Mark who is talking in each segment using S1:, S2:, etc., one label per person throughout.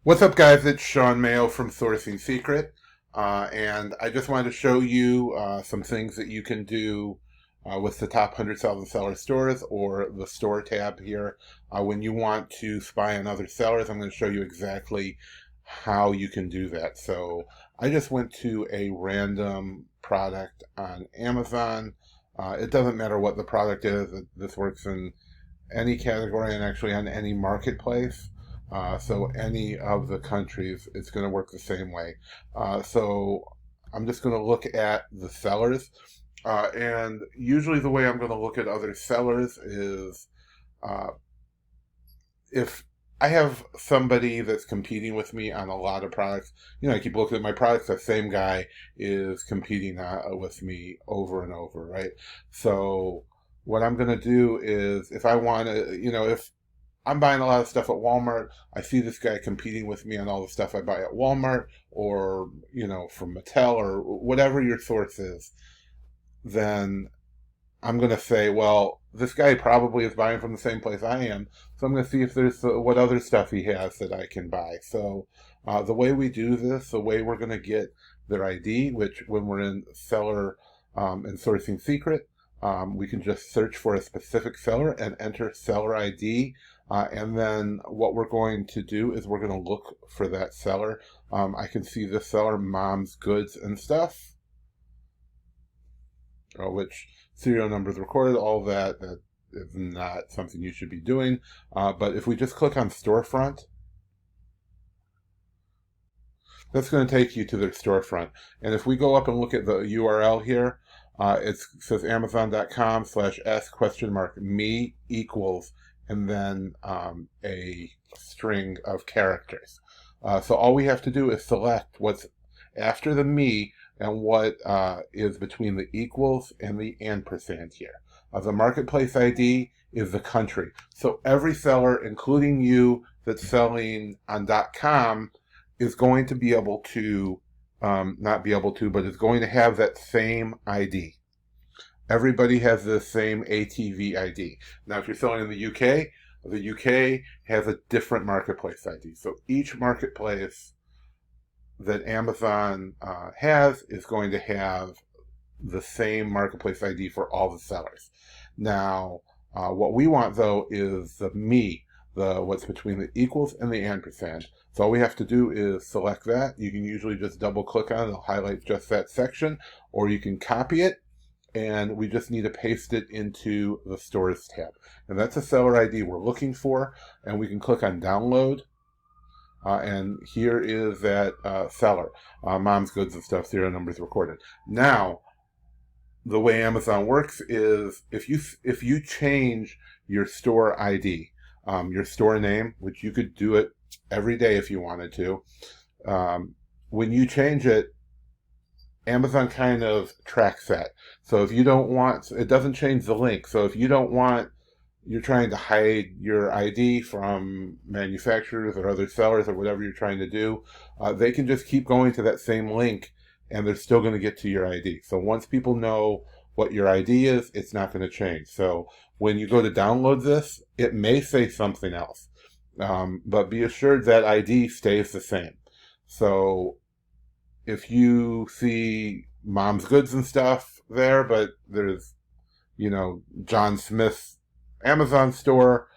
S1: What's up, guys? It's Shawn Mayo from Sourcing Secret, and I just wanted to show you some things that you can do with the top 100,000 seller stores or the store tab here. When you want to spy on other sellers, I'm going to show you exactly how you can do that. So I just went to a random product on Amazon. It doesn't matter what the product is. This works in any category and actually on any marketplace. So any of the countries, it's going to work the same way. So I'm just going to look at the sellers. And usually the way I'm going to look at other sellers is uh, if I have somebody that's competing with me on a lot of products, I keep looking at my products, that same guy is competing with me over and over, right? So what I'm going to do is if I want to, if I'm buying a lot of stuff at Walmart. I see this guy competing with me on all the stuff I buy at Walmart or, from Mattel or whatever your source is. Then I'm going to say, well, this guy probably is buying from the same place I am. So I'm going to see if there's what other stuff he has that I can buy. So the way we do this, the way we're going to get their ID, which when we're in seller and sourcing secret, we can just search for a specific seller and enter seller ID. And then what we're going to do is we're going to look for that seller. I can see this seller, Mom's Goods and Stuff, which serial numbers recorded, all that is not something you should be doing. But if we just click on storefront, that's going to take you to their storefront. And if we go up and look at the URL here, it says amazon.com/s?me equals, and then a string of characters. So all we have to do is select what's after the me and what is between the equals and the ampersand here. The marketplace ID is the country. So every seller, including you that's selling on .com, is going to be able to, not be able to, but is going to have that same ID. Everybody has the same ATV ID. Now, if you're selling in the UK has a different marketplace ID. So each marketplace that Amazon has is going to have the same marketplace ID for all the sellers. Now, what we want though is the me, what's between the equals and the ampersand. So all we have to do is select that. You can usually just double click on it, it'll highlight just that section, or you can copy it, and we just need to paste it into the stores tab. And that's a seller ID we're looking for, and we can click on download. And here is that seller, Mom's Goods and Stuff, serial numbers recorded. Now, the way Amazon works is if you change your store ID, your store name, which you could do it every day if you wanted to, when you change it, Amazon kind of tracks that. So if you don't want, it doesn't change the link. So if you don't want, you're trying to hide your ID from manufacturers or other sellers or whatever you're trying to do, they can just keep going to that same link and they're still going to get to your ID. So once people know what your ID is, it's not going to change. So when you go to download this, it may say something else, but be assured that ID stays the same. So if you see Mom's Goods and Stuff there, but there's, John Smith's Amazon store,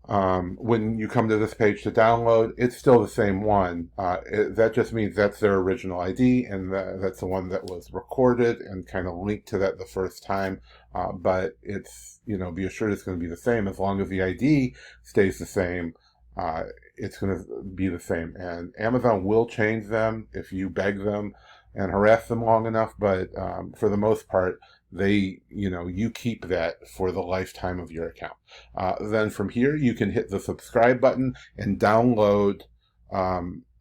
S1: when you come to this page to download, it's still the same one. That just means that's their original ID, and that's the one that was recorded and kind of linked to that the first time. But it's, be assured it's going to be the same. As long as the ID stays the same, it's going to be the same. And Amazon will change them if you beg them and harass them long enough, but for the most part, you keep that for the lifetime of your account. Then from here, you can hit the subscribe button and download.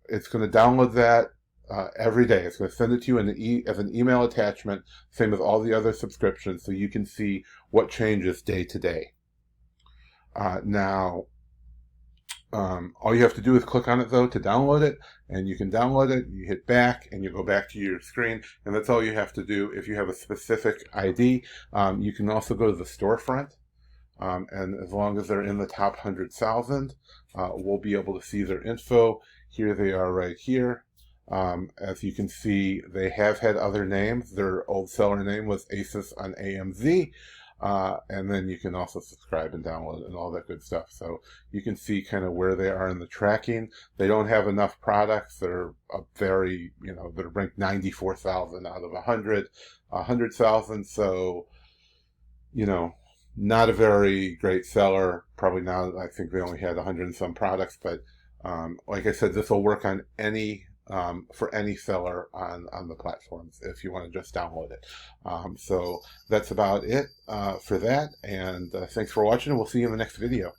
S1: It's going to download that every day. It's going to send it to you as an email attachment, same as all the other subscriptions, so you can see what changes day to day. Now, all you have to do is click on it though to download it, and you can download it, you hit back and you go back to your screen, and that's all you have to do. If you have a specific ID, you can also go to the storefront, and as long as they're in the top 100,000. we'll be able to see their info. Here they are right here. As you can see, they have had other names. Their old seller name was Asus on AMZ. And then you can also subscribe and download and all that good stuff. So you can see kind of where they are in the tracking. They don't have enough products. They're very, they're ranked 94,000 out of 100,000. So, not a very great seller. Probably now, I think they only had 100 and some products, but like I said, this will work on any for any seller on the platforms if you want to just download it. So that's about it for that, and thanks for watching, and we'll see you in the next video.